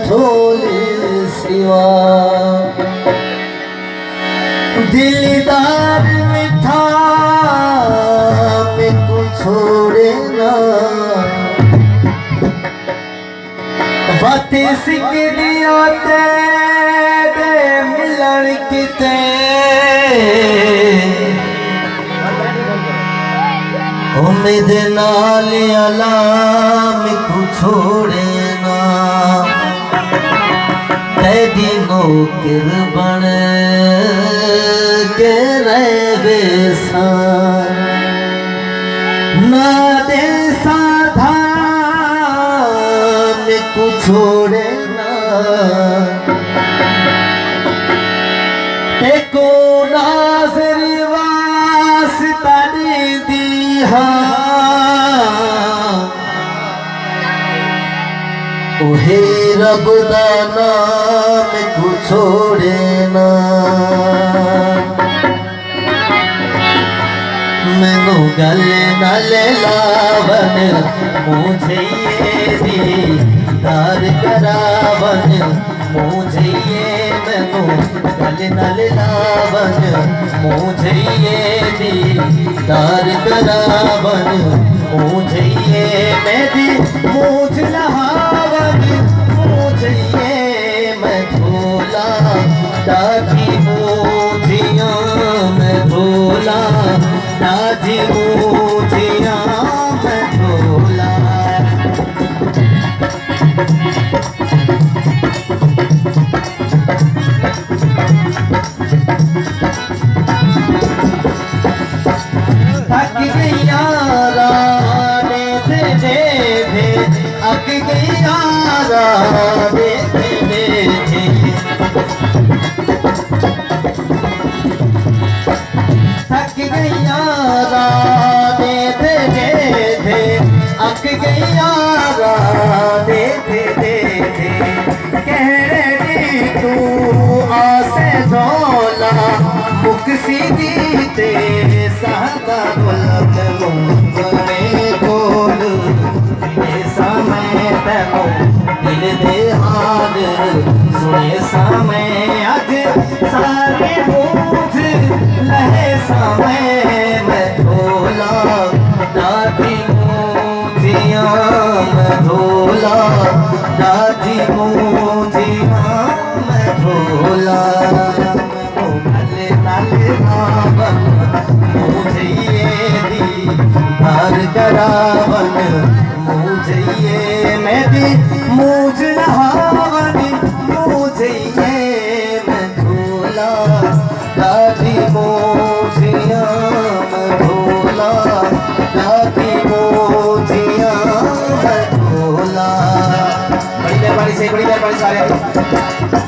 ढोल सिवा दिलदार मिठा में को छोड़े ना बातें सिख दिया तेरे मिलन किते उम्मीद नाल अलाम को छोड़े ना तेरी नौकर बन के रहे ना दे साधा में को छोड़े ना एको नाज़र वास्ता दी ओहे रब दा नाम को छोड़े ना मैनू गल नाल लावन मुझे ये दीदार करावन मुझे ये मैनू गल नाल लावन मुझे ये दीदार करावन मुझे ये मेरी मूझ लहावन मुझे ये मैं भोला दादी मूझिया मैं भोला दादी मूझिया मैं भोला थक गया राने दे अक गया राने दे थक गया राने दे अक गया राने दे कहने तू आसे झोला मुक्सी जीते सहता बुलक मुंगरे कोल तेरे समय तको दिल दे हाल सुने समय अज सारे बोझ लहे समय मैं भोला दादी मूझिया मैं भोला दादी मूझिया मैं भोला मुझे ये दीदार करावन मुझे ये मेरी मूझ नहावन मुझे ये मैं भोला दादी मूझिया मैं भोला दादी मूझिया मैं भोला बड़ी मेहरबानी से बड़ी मेहरबानी सारे